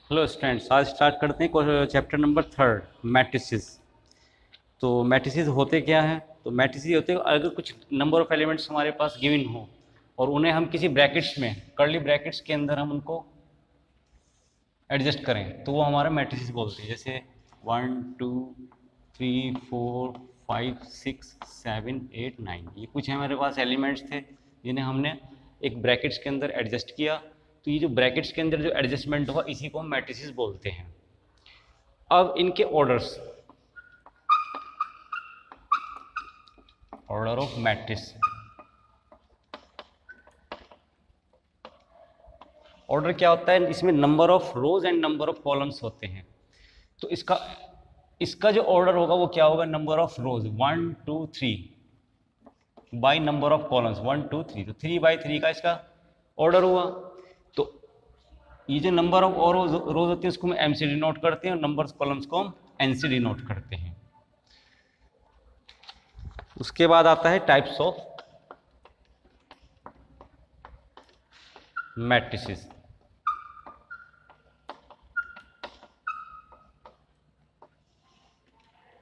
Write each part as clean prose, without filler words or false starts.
Hello students, आज start करते हैं चैप्टर नंबर 3 मैट्रिसेस। तो मैट्रिसेस होते क्या हैं? तो मैट्रिसेस होते हैं अगर कुछ नंबर ऑफ एलिमेंट्स हमारे पास गिवन हो और उन्हें हम किसी ब्रैकेट्स में, कर्ली ब्रैकेट्स के अंदर हम उनको एडजस्ट करें तो वो हमारा मैट्रिसेस बोलते हैं। जैसे 1 2 3 4 5 6 7 8 9, ये कुछ हमारे पास एलिमेंट्स थे जिन्हें हमने एक ब्रैकेट्स के अंदर एडजस्ट किया। तो ये जो ब्रैकेट्स के अंदर जो एडजस्टमेंट हुआ इसी को हम मैट्रिसेस बोलते हैं। अब इनके orders, order of matrix, order क्या होता है? इसमें number of rose and number of columns होते हैं। तो इसका इसका जो ऑर्डर होगा वो क्या होगा? Number of rows 1 2 3 by number of columns 1 2 3, तो 3 बाई 3 का इसका ऑर्डर हुआ। तो ये जो नंबर ऑफ और रोज होती है उसको हम एम से डिनोट करते हैं और नंबर ऑफ कॉलम्स को हम एन से डिनोट करते हैं। उसके बाद आता है टाइप्स ऑफ मैट्रिसेस।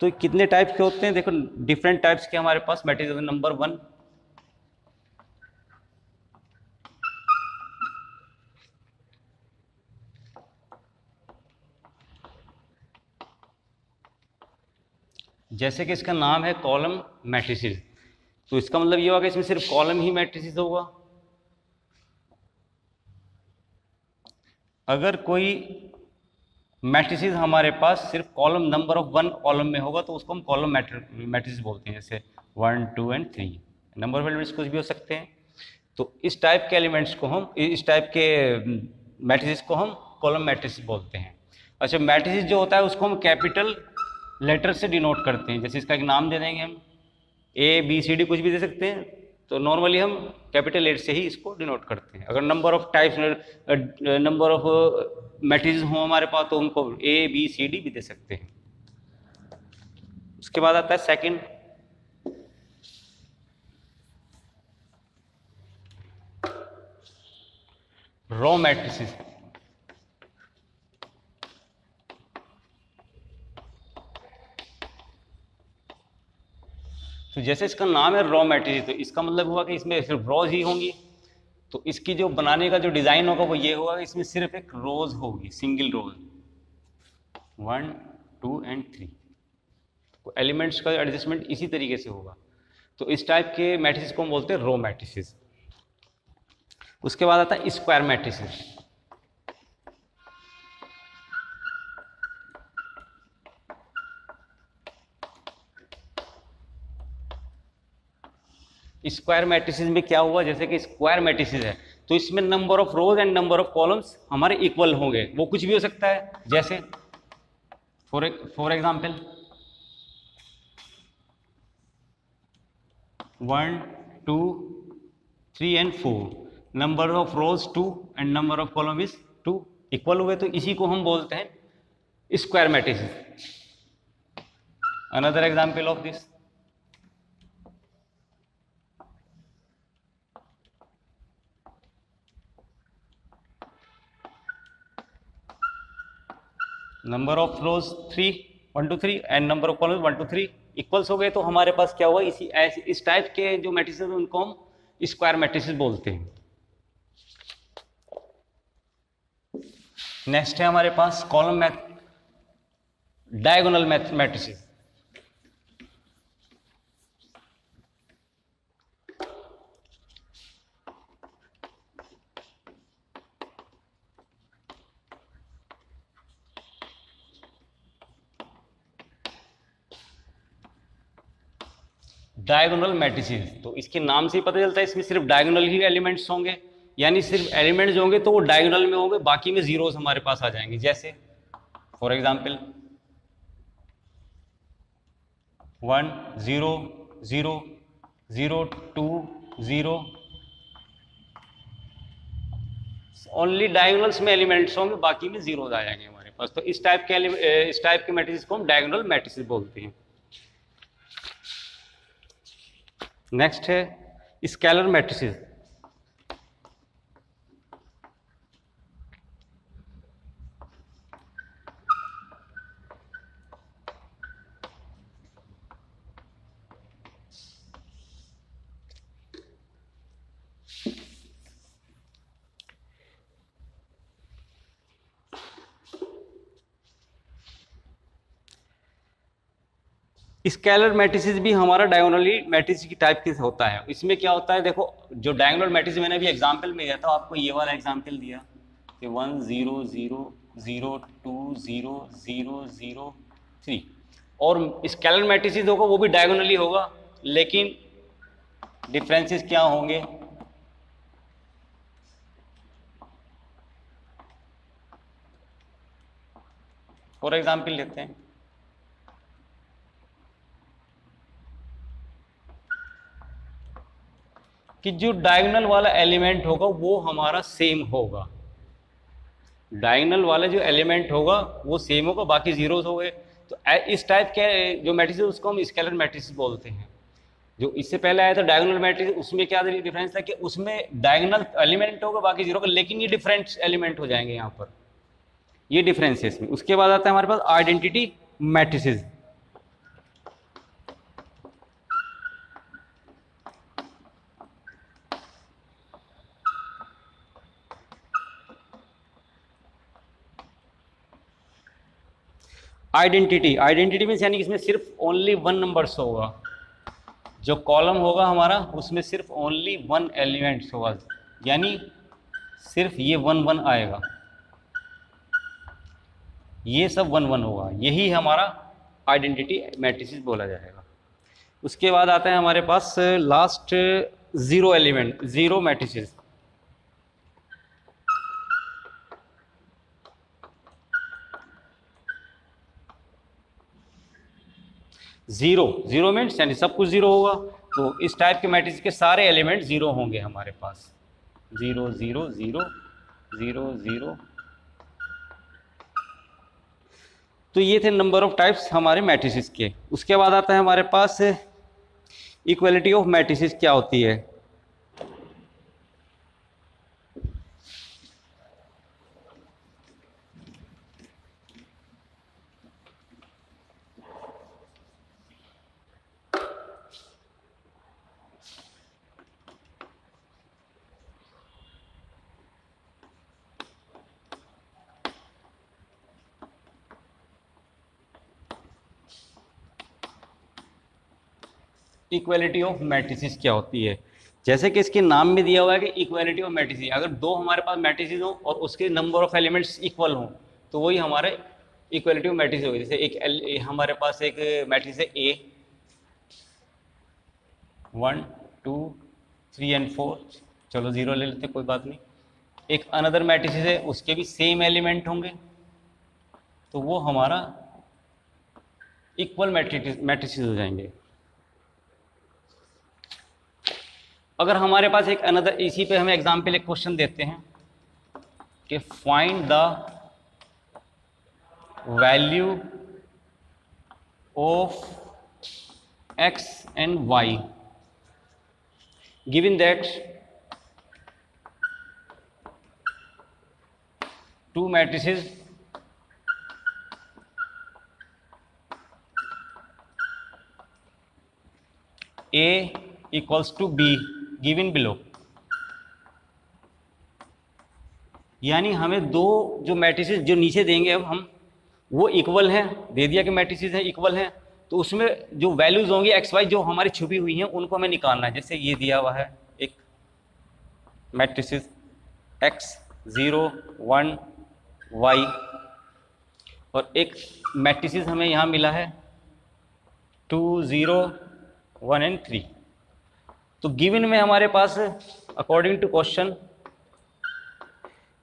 तो कितने टाइप्स के होते हैं? देखो, डिफरेंट टाइप्स के हमारे पास मैट्रिसेस। नंबर 1, जैसे कि इसका नाम है कॉलम मैट्रिसेस, तो इसका मतलब ये होगा कि इसमें सिर्फ कॉलम ही मैट्रिसेस होगा। अगर कोई मैट्रिसेस हमारे पास सिर्फ कॉलम नंबर ऑफ 1 कॉलम में होगा तो उसको हम कॉलम मैट्रिसेस बोलते हैं। जैसे 1 2 एंड 3, नंबर ऑफ एलिमेंट्स कुछ भी हो सकते हैं। तो इस टाइप के एलिमेंट्स को हम, इस टाइप के मैट्रिसेस को हम कॉलम मैट्रिसेस बोलते हैं। अच्छा, मैट्रिसेस जो होता है उसको हम कैपिटल लेटर से डिनोट करते हैं। जैसे इसका एक नाम दे देंगे हम, ए बी सी डी कुछ भी दे सकते हैं। तो नॉर्मली हम कैपिटल लेटर से ही इसको डिनोट करते हैं। अगर number of types, number of matrices हो हमारे पास तो उनको ए बी सी डी भी दे सकते हैं। उसके बाद आता है सेकंड, रॉ मैट्रिसेस। तो जैसे इसका नाम है रॉ मैट्रिसेस, तो इसका मतलब हुआ कि इसमें सिर्फ रॉज ही होंगी। तो इसकी जो बनाने का जो डिजाइन होगा वो ये होगा कि इसमें सिर्फ एक रोज होगी, सिंगल रोज 1 2 एंड 3। तो एलिमेंट्स का एडजस्टमेंट इसी तरीके से होगा। तो इस टाइप के मैट्रिसेस को हम बोलते हैं रो मैट्रिसेस। उसके बाद आता है स्क्वायर मैट्रिसेस। स्क्वायर मैट्रिसेस में क्या हुआ? जैसे कि स्क्वायर मैट्रिसेस है तो इसमें number of rose and number of columns हमारे इक्वल होंगे। वो कुछ भी हो सकता है, जैसे for example 1 2 3 and 4, number of rose 2 and number of column is 2, equal हुए, तो इसी को हम बोलते हैं square matrices. Another example of this, number of rows 3 1 2 3 and number of column 1 2 3 equals हो गए, तो हमारे पास क्या हुआ? इस टाइप के जो मैट्रिसेस उनको हम स्क्वायर मैट्रिसेस बोलते हैं। नेक्स्ट है हमारे पास column diagonal matrices. Diagonal matrices, तो इसके नाम से ही पता चलता है इसमें सिर्फ डायगोनल ही एलिमेंट्स होंगे। यानी सिर्फ एलिमेंट्स होंगे तो वो डायगोनल में होंगे, बाकी में जीरोस हमारे पास आ जाएंगे। जैसे फॉर एग्जाम्पल 1 0 0 0 2 0, ओनली डायगोनल्स में एलिमेंट्स होंगे, बाकी में जीरोस आ जाएंगे हमारे पास। तो इस टाइप के मैट्रिसेस को हम डायगोनल मैट्रिसेस बोलते हैं। नेक्स्ट है स्केलर मैट्रिसेस। स्केलर मैट्रिसेस भी हमारा डायगोनली मैट्रिक्स की टाइप के होता है। इसमें क्या होता है, देखो जो डायगोनल मैट्रिक्स मैंने अभी एग्जांपल में दिया था आपको, ये वाला एग्जांपल दिया कि 1 0 0 0 2 0 0 0 3, और स्केलर मैट्रिसेस होगा वो भी डायगोनली होगा, लेकिन डिफरेंसेस क्या होंगे, फॉर एग्जाम्पल लेते हैं कि जो डायगोनल वाला एलिमेंट होगा वो हमारा सेम होगा, डायगोनल वाला जो एलिमेंट होगा वो सेम होगा, बाकी जीरोस हो गए। तो इस टाइप के जो मैट्रिक्स है उसको हम स्केलर मैट्रिक्स बोलते हैं। जो इससे पहले आया था डायगोनल मैट्रिक्स, उसमें क्या डिफरेंस था कि उसमें डायगोनल एलिमेंट होगा बाकी जीरो का, लेकिन ये डिफरेंट एलिमेंट हो जाएंगे यहाँ पर, ये डिफरेंस है इसमें। उसके बाद आता है हमारे पास आइडेंटिटी मैट्रिसेस। आइडेंटिटी मीन्स यानी कि इसमें सिर्फ ओनली 1 नंबर्स होगा, जो कॉलम होगा हमारा उसमें सिर्फ ओनली 1 एलिमेंट्स होगा, यानी सिर्फ ये 1 1 आएगा, ये सब 1 1 होगा, यही हमारा आइडेंटिटी मैट्रिसेस बोला जाएगा। उसके बाद आता है हमारे पास last zero element, zero matrices. Zero means यानी सब कुछ जीरो होगा, तो इस टाइप के मैट्रिक्स के सारे एलिमेंट जीरो होंगे हमारे पास, 0 0 0 0 0। तो ये थे नंबर ऑफ टाइप्स हमारे मैट्रिसेस के। उसके बाद आता है हमारे पास इक्वलिटी ऑफ मैट्रिसेस क्या होती है। इक्वलिटी ऑफ मैट्रिसेस क्या होती है, जैसे कि इसके नाम में दिया हुआ है कि इक्वलिटी ऑफ मैट्रिसेस, अगर दो हमारे पास मैट्रिसेस हो और उसके नंबर ऑफ एलिमेंट्स इक्वल हों तो वही हमारे इक्वलिटी ऑफ मैट्रिसेस होगी। जैसे एक हमारे पास एक मैट्रिक्स है A 1 2 3 एंड 4, चलो 0 ले लेते कोई बात नहीं। एक अनदर मैट्रिसेस है उसके भी सेम एलिमेंट होंगे, तो वो हमारा इक्वल मैट्रिसेस हो जाएंगे। अगर हमारे पास एक अनदर, इसी पे हमें एग्जाम्पल एक क्वेश्चन देते हैं कि find the value of x and y given that two matrices A equals to B given below. यानी हमें दो जो मैट्रिसेस जो नीचे देंगे अब हम, वो इक्वल हैं, दे दिया कि मैट्रिसेस हैं इक्वल हैं, तो उसमें जो वैल्यूज होंगी एक्स वाई जो हमारी छुपी हुई हैं उनको हमें निकालना है। जैसे ये दिया हुआ है एक मैट्रिसेस x 0 1 y, और एक मैट्रिसेस हमें यहाँ मिला है 2 0 1 एंड 3। तो गिवन में हमारे पास अकॉर्डिंग टू क्वेश्चन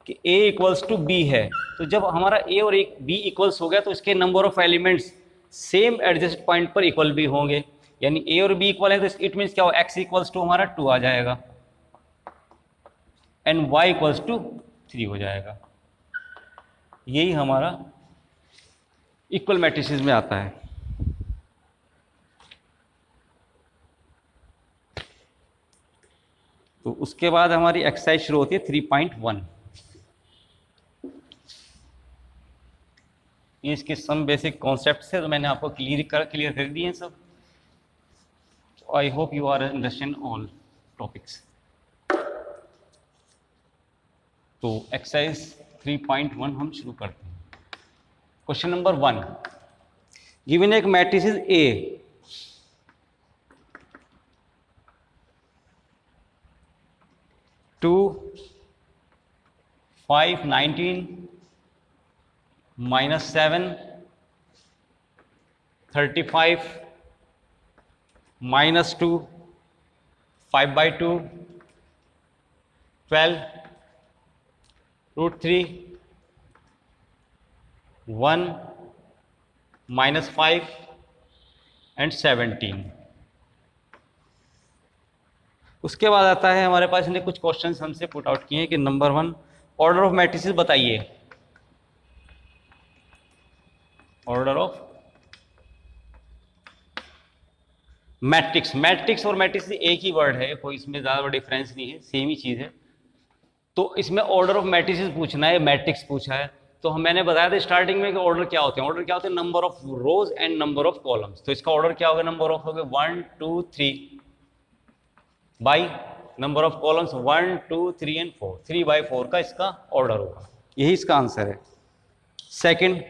कि A इक्वल्स टू B है, तो जब हमारा A और B इक्वल्स हो गया तो इसके number of elements same adjust point पर इक्वल भी होंगे, यानी A और B इक्वल है तो इट मीन्स क्या हो, x इक्वल्स टू हमारा 2 आ जाएगा एंड y इक्वल्स टू 3 हो जाएगा। यही हमारा इक्वल मैट्रिसेस में आता है। तो उसके बाद हमारी एक्सरसाइज शुरू होती है 3.1। ये इसके सम बेसिक कॉन्सेप्ट्स है, तो मैंने आपको क्लियर कर दिए हैं सब। I hope you are understand all topics. तो एक्सरसाइज 3.1 हम शुरू करते हैं। क्वेश्चन नंबर 1, गिवन एक मैट्रिसेस A 2 5 19 -7 35 -2 5/2 12 √3 1 -5 एंड 17। उसके बाद आता है हमारे पास इन्हें कुछ क्वेश्चंस हमसे पुट आउट किए हैं कि नंबर 1 ऑर्डर ऑफ मैट्रिसेस बताइए। ऑर्डर ऑफ मैट्रिक्स, मैट्रिक्स और मैट्रिक्स एक ही वर्ड है, कोई इसमें ज़्यादा डिफरेंस नहीं है, सेम ही चीज़ है। तो इसमें ऑर्डर ऑफ मैट्रिसेस पूछना है, मैट्रिक्स पूछा है। तो मैंने बताया था स्टार्टिंग में कि ऑर्डर क्या होते हैं। ऑर्डर क्या होते हैं? Number of rose and number of columns. तो इसका ऑर्डर क्या होगा? नंबर ऑफ हो गए 1 2 3 by number of columns 1 2 3 and 4, 3/4 का इसका ऑर्डर होगा। यही इसका आंसर है। Second,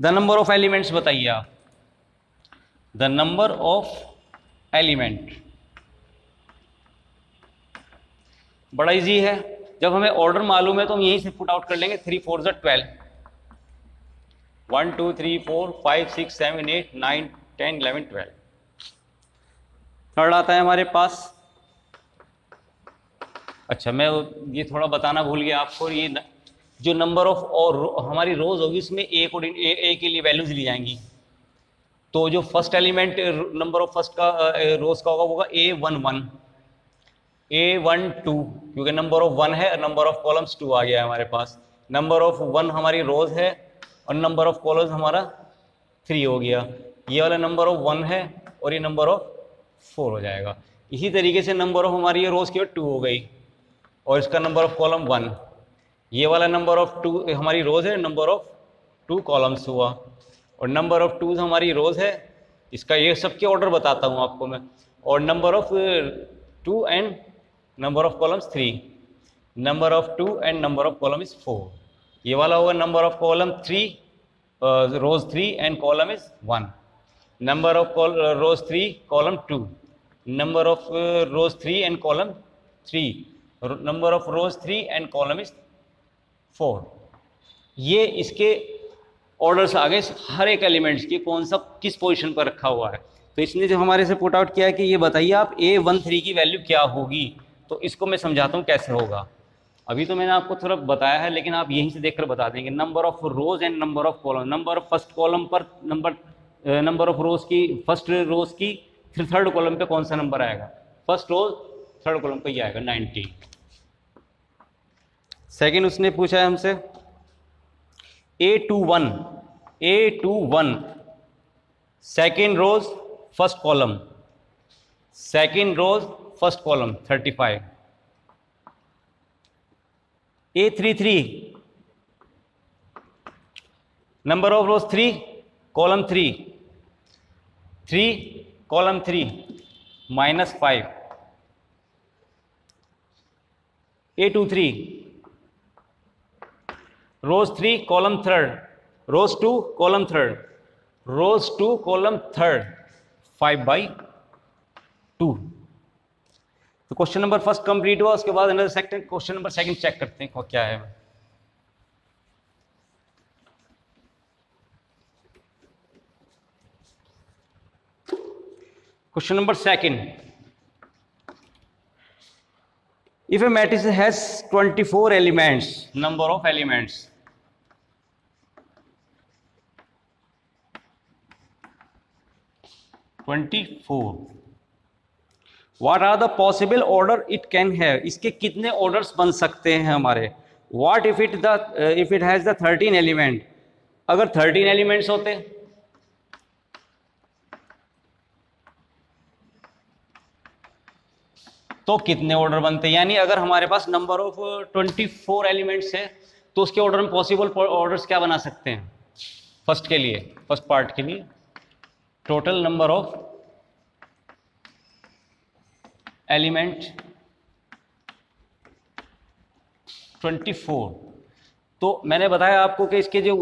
the number of elements बताइए आप। द नंबर ऑफ एलिमेंट बड़ा इजी है, जब हमें ऑर्डर मालूम है तो हम यहीं से पुट आउट कर लेंगे। 3 4 12, 1 2 3 4 5 6 7 8 9 10 11 12। थर्ड आता है हमारे पास, अच्छा मैं ये थोड़ा बताना भूल गया आपको, ये जो नंबर ऑफ और हमारी रोज होगी उसमें ए के लिए वैल्यूज ली जाएंगी। तो जो first element number of first का रोज का होगा A11 A12, क्योंकि नंबर ऑफ 1 है और नंबर ऑफ कॉलम्स 2 आ गया है हमारे पास। नंबर ऑफ 1 हमारी रोज है और नंबर ऑफ कॉलम्स हमारा 3 हो गया। ये वाला नंबर ऑफ 1 है और ये नंबर ऑफ 4 हो जाएगा। इसी तरीके से नंबर ऑफ हमारी ये रोज की 2 हो गई और इसका नंबर ऑफ कॉलम 1। ये वाला नंबर ऑफ 2 हमारी रोज है, नंबर ऑफ 2 कॉलम्स हुआ और नंबर ऑफ 2 हमारी रोज है। इसका ये सबके ऑर्डर बताता हूँ आपको मैं। और number of 2 and number of columns 3, number of 2 and number of column is 4। ये वाला होगा number of column 3 rows 3 and column is 1, number of rows 3 column 2, number of rows 3 and column 3, number of rows 3 and column is 4। ये इसके orders आ गए हर एक elements की, कौन सा किस पोजीशन पर रखा हुआ है। तो इसने जो हमारे से पुट आउट किया है कि ये बताइए आप A13 की वैल्यू क्या होगी। तो इसको मैं समझाता हूँ कैसे होगा। अभी तो मैंने आपको थोड़ा बताया है, लेकिन आप यहीं से देखकर बता देंगे। Number of rose and number of column, number of first column पर नंबर ऑफ रोज की, फर्स्ट रोज की थर्ड कॉलम पे कौन सा नंबर आएगा? फर्स्ट रोज थर्ड कॉलम पे ही आएगा 90। सेकेंड उसने पूछा है हमसे A21 second rows first column, second rows first column 35। A33 number of rows 3 column 3, 3 column 3 -5। A23 rows 3 column third, rows 2 column third, rows 2 column third 5/2। तो क्वेश्चन नंबर फर्स्ट कंप्लीट हुआ। उसके बाद क्वेश्चन नंबर सेकंड चेक करते हैं क्या है। Question number second, if a matrix has 24 elements, number of elements, what are the possible order it can have? इसके कितने orders बन सकते हैं हमारे? What if it has the 13 element? अगर 13 elements होते तो कितने ऑर्डर बनते? यानी अगर हमारे पास नंबर ऑफ 24 एलिमेंट्स है तो उसके ऑर्डर में पॉसिबल ऑर्डर्स क्या बना सकते हैं? फर्स्ट के लिए, फर्स्ट पार्ट के लिए टोटल नंबर ऑफ एलिमेंट 24। तो मैंने बताया आपको कि इसके जो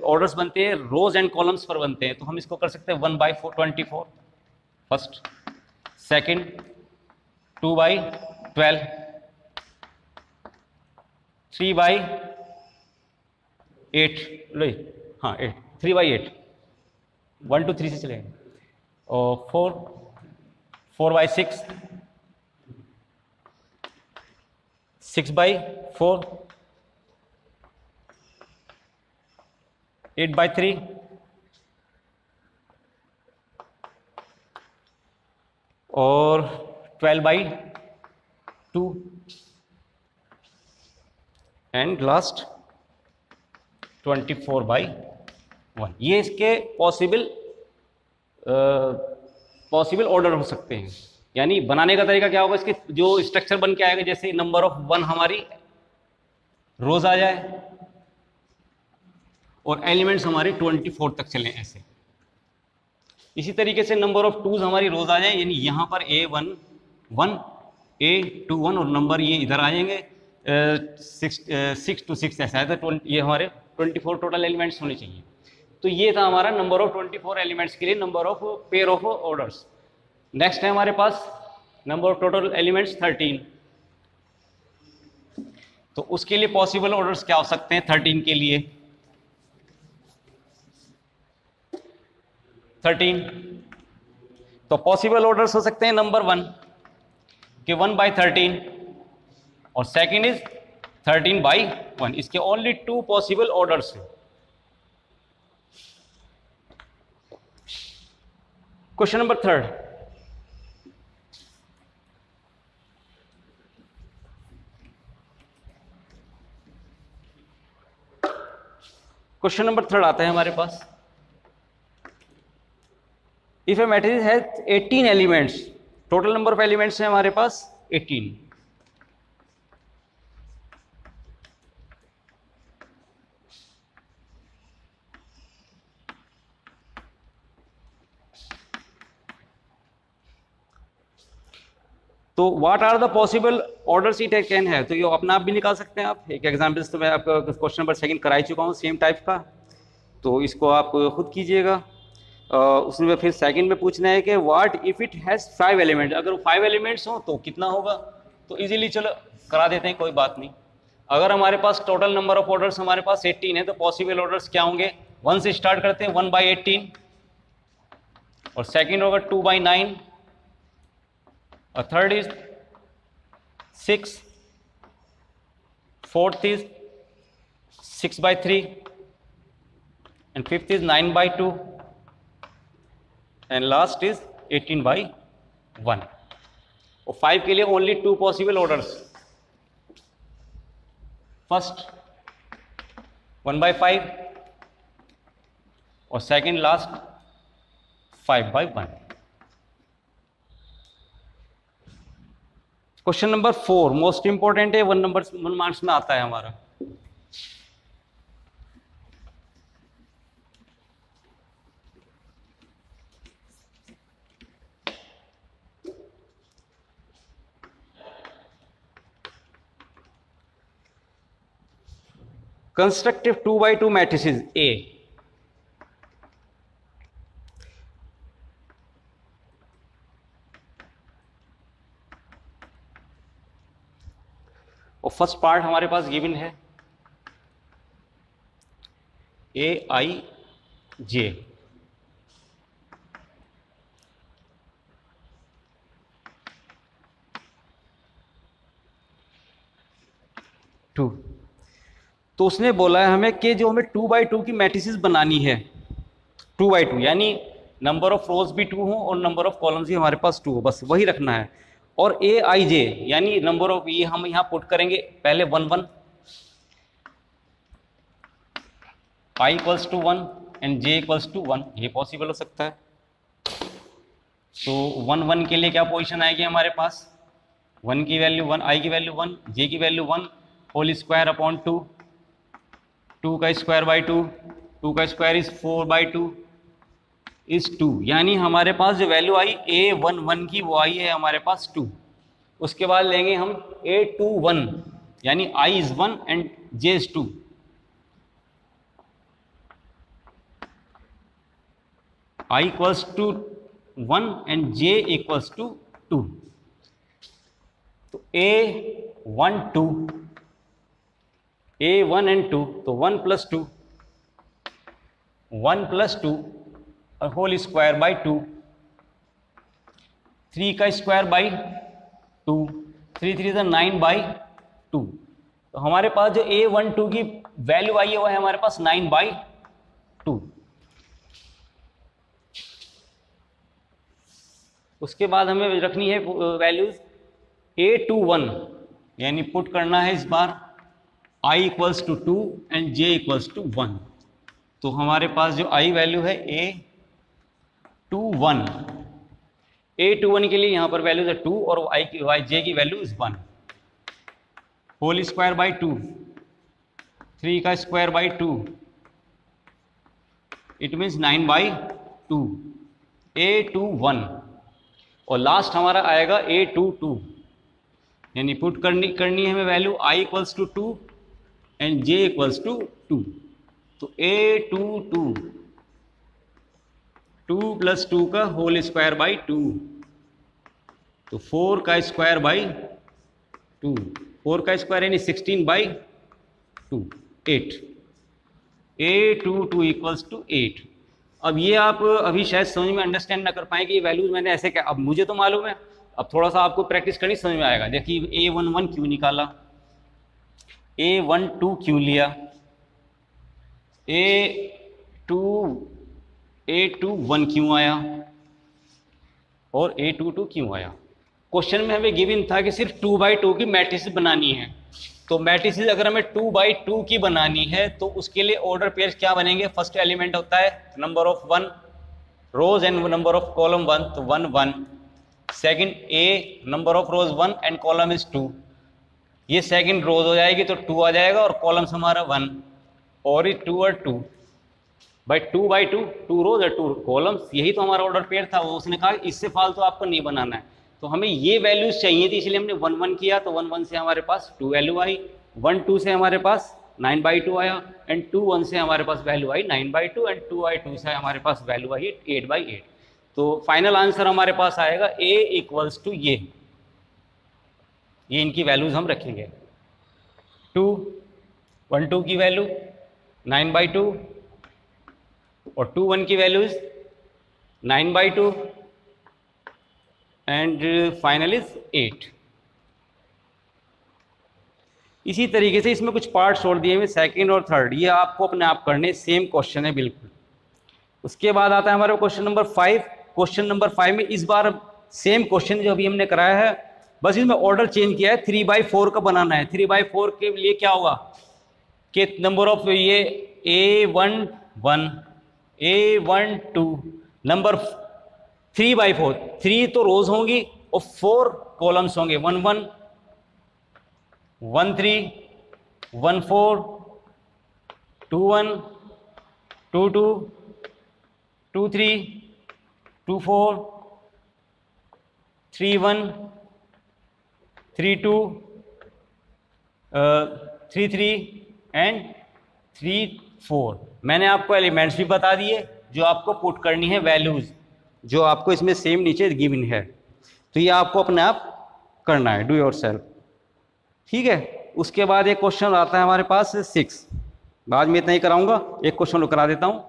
ऑर्डर्स बनते हैं रोज एंड कॉलम्स पर बनते हैं, तो हम इसको कर सकते हैं 1/24 फर्स्ट। सेकंड 2/12, 3/8, लो हाँ 8, 3/8, 1 2 3 से चलेगा, और 4/6, 6/4, 8/3, और 12/2, एंड लास्ट 24/1। ये इसके पॉसिबल ऑर्डर हो सकते हैं। यानी बनाने का तरीका क्या होगा, इसके जो स्ट्रक्चर बन के आएगा, जैसे नंबर ऑफ 1 हमारी रोज आ जाए और एलिमेंट्स हमारे 24 तक चलें ऐसे। इसी तरीके से नंबर ऑफ 2s हमारी रोज आ जाए, यानी यहाँ पर A1 1, A2 1, और नंबर ये इधर आ जाएंगे 6 to 6 ऐसा है, तो ये हमारे 24 टोटल एलिमेंट्स होने चाहिए। तो ये था हमारा नंबर ऑफ 24 एलिमेंट्स के लिए number of pair of orders. Next है हमारे पास नंबर ऑफ टोटल एलिमेंट्स 13। तो उसके लिए पॉसिबल ऑर्डर्स क्या हो सकते हैं 13 के लिए? 13 तो पॉसिबल ऑर्डर्स हो सकते हैं नंबर 1 के 1/13, और सेकंड इज 13/1। इसके ओनली 2 पॉसिबल ऑर्डर्स हैं। क्वेश्चन नंबर 3, क्वेश्चन नंबर 3 आता है हमारे पास। If a matrix has 18 elements, total number of elements है हमारे पास 18। तो what are the possible orders it can है, तो ये अपना आप भी निकाल सकते हैं। आप एक एग्जाम्पल्स तो मैं आपका क्वेश्चन नंबर 2 करा ही चुका हूँ सेम टाइप का, तो इसको आप खुद कीजिएगा। उसमें फिर सेकंड में पूछना है कि what if it has 5 element, अगर वो 5 एलिमेंट्स हो तो कितना होगा। तो इजीली चलो करा देते हैं, कोई बात नहीं। अगर हमारे पास टोटल नंबर ऑफ ऑर्डर्स हमारे पास 18 है, तो पॉसिबल ऑर्डर्स क्या होंगे? 1 से स्टार्ट करते हैं, 1/18, और सेकेंड होगा 2/9, और third is 6, fourth is 6/3, and fifth is 9/2, and last is 18/1। और 5 के लिए ओनली 2 पॉसिबल ऑर्डर्स। फर्स्ट 1/5, और second last 5/1। Question number 4 most important है, 1 मार्क्स में आता है हमारा। कंस्ट्रक्टिव 2/2 मैट्रिसेस A, और फर्स्ट पार्ट हमारे पास गिवन है AIJ, टू। तो उसने बोला है हमें कि जो हमें 2/2 की मैट्रिसेस बनानी है, 2/2 यानी नंबर ऑफ रोज भी 2 हो और नंबर ऑफ कॉलम्स भी हमारे पास 2 हो, बस वही रखना है। और AIJ यानी नंबर ऑफ, ये हम यहाँ पुट करेंगे पहले 1 1, I = 1 एंड J = 1, ये पॉसिबल हो सकता है। तो 1 1 के लिए क्या पोजीशन आएगी हमारे पास? 1 की वैल्यू 1, I की वैल्यू 1, J की वैल्यू 1, होल स्क्वायर अपॉन 2, 2 का स्क्वायर बाई 2, 2 का स्क्वायर इज 4/2 इज 2। यानी हमारे पास जो वैल्यू आई A11 की वो आई है हमारे पास 2। उसके बाद लेंगे हम A21 यानी I is 1 and J is 2। I = 1 and J = 2। तो A1 2, A1 एंड 2, तो 1 + 2, 1 + 2 होल स्क्वायर बाई 2, 3 का स्क्वायर बाई 2, 3 3 9/2। तो हमारे पास जो A12 की वैल्यू आई है वो है हमारे पास 9/2। उसके बाद हमें रखनी है वैल्यूज A21, यानी पुट करना है इस बार I = 2 एंड J = 1। तो हमारे पास जो I वैल्यू है A21 के लिए यहां पर वैल्यूज है 2 और J की value is 1, whole square by 2, 3 का square by 2, it means 9/2, A21। और लास्ट हमारा आएगा A22, यानी पुट करनी है हमें वैल्यू I = 2 एंड J = 2। तो A22 2 + 2 का होल स्क्वायर बाई 2, तो 4 का स्क्वायर बाई 2, 4 का स्क्वायर यानी 16/2, 8। A22 = 8। अब ये आप अभी शायद समझ में अंडरस्टैंड ना कर पाए कि ये वैल्यूज मैंने ऐसे क्या, अब मुझे तो मालूम है, अब थोड़ा सा आपको प्रैक्टिस करनी समझ में आएगा। देखिए A11 क्यों निकाला, A12 क्यों लिया, A21 क्यों आया और A22 क्यों आया। क्वेश्चन में हमें गिवन था कि सिर्फ 2/2 की मैट्रिक्स बनानी है। तो मैट्रिक्स अगर हमें 2/2 की बनानी है तो उसके लिए ऑर्डर पेयर्स क्या बनेंगे, फर्स्ट एलिमेंट होता है number of 1 rows and number of column 1, तो 1 1। Second A number of rows 1 and column is 2, ये सेकंड रोज हो जाएगी तो 2 आ जाएगा और कॉलम्स हमारा 1 और 2 और 2 बाई 2/2, 2 रोज और 2 कॉलम्स, यही तो हमारा ऑर्डर पेयर था। वो उसने कहा इससे फालतू आपको नहीं बनाना है, तो हमें ये वैल्यूज चाहिए थी इसलिए हमने 1 1 किया। तो 1 1 से हमारे पास 2 वैल्यू आई, 1 2 से हमारे पास 9/2 आया एंड 2 1 से हमारे पास वैल्यू आई 9/2 एंड 2 आई 2 से हमारे पास वैल्यू आई 8/8। तो फाइनल आंसर हमारे पास आएगा A = ये इनकी वैल्यूज हम रखेंगे। 2 1 2 की वैल्यू 9/2 और 2 1 की value is 9/2 and final is 8। इसी तरीके से इसमें कुछ पार्ट छोड़ दिए हुए सेकंड और थर्ड, ये आपको अपने आप करने, सेम क्वेश्चन है बिल्कुल। उसके बाद आता है हमारा क्वेश्चन नंबर 5। क्वेश्चन नंबर 5 में इस बार सेम क्वेश्चन जो अभी हमने कराया है, बस इसमें ऑर्डर चेंज किया है, 3/4 का बनाना है। 3/4 के लिए क्या होगा कि नंबर ऑफ ये A11 A12 नंबर 3/4, 3 तो रोज होंगी और 4 कॉलम्स होंगे, 1 1 1 3 1 4 2 1 2 2 2 3 2 4 3 1 3 2 3 3 एंड 3 4। मैंने आपको एलिमेंट्स भी बता दिए जो आपको पुट करनी है, वैल्यूज जो आपको इसमें सेम नीचे गिवन है। तो ये आपको अपने आप करना है, डू योरसेल्फ, ठीक है। उसके बाद एक क्वेश्चन आता है हमारे पास 6, बाद में इतना ही कराऊंगा, एक क्वेश्चन और करा देता हूं,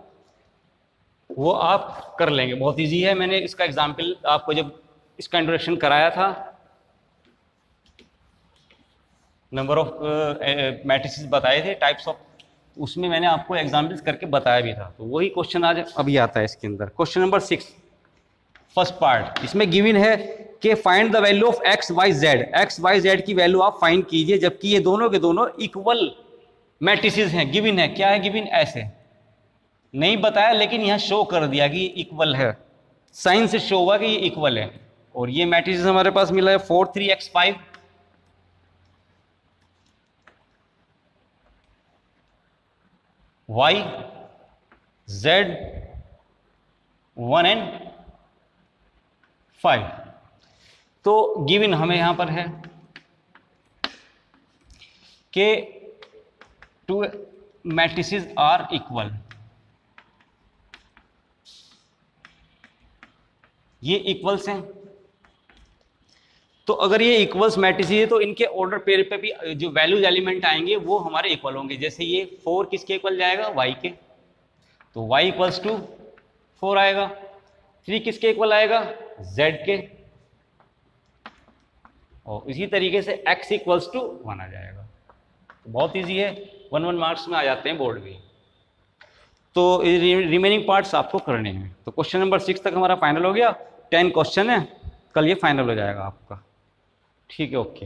वो आप कर लेंगे, बहुत इजी है। मैंने इसका एग्जाम्पल आपको जब इसका इंट्रोडक्शन कराया था, नंबर ऑफ मैट्रिसेस बताए थे, टाइप्स ऑफ, उसमें मैंने आपको एग्जाम्पल्स करके बताया भी था। तो वही क्वेश्चन आज अभी आता है इसके अंदर। क्वेश्चन नंबर 6 फर्स्ट पार्ट, इसमें गिवन है कि find the value of X Y Z की वैल्यू आप फाइंड कीजिए, जबकि ये दोनों के दोनों इक्वल मैट्रिसेस हैं। गिवन है, क्या है गिवन, ऐसे नहीं बताया लेकिन यहां शो कर दिया कि इक्वल है, साइन से शो हुआ कि ये इक्वल है। और ये मैट्रिसेस हमारे पास मिला है 4 3 x 5, y z 1 and 5। तो गिवन हमें यहां पर है कि 2 मैट्रिसेस आर इक्वल, ये इक्वल्स हैं। तो अगर ये इक्वल्स मैट्रिसेस है तो इनके ऑर्डर पेयर पे भी जो वैल्यूज एलिमेंट आएंगे वो हमारे इक्वल होंगे। जैसे ये 4 किसके इक्वल जाएगा, y के, तो y इक्वल्स टू 4 आएगा। 3 किसके इक्वल आएगा, z के, और इसी तरीके से x इक्वल्स टू 1 आ जाएगा। तो बहुत ईजी है, 1 मार्क्स में आ जाते हैं बोर्ड में। तो रिमेनिंग पार्ट्स आपको करने हैं। तो क्वेश्चन नंबर 6 तक हमारा फाइनल हो गया। 10 क्वेश्चन है, कल ये फाइनल हो जाएगा आपका। ठीक है, ओके।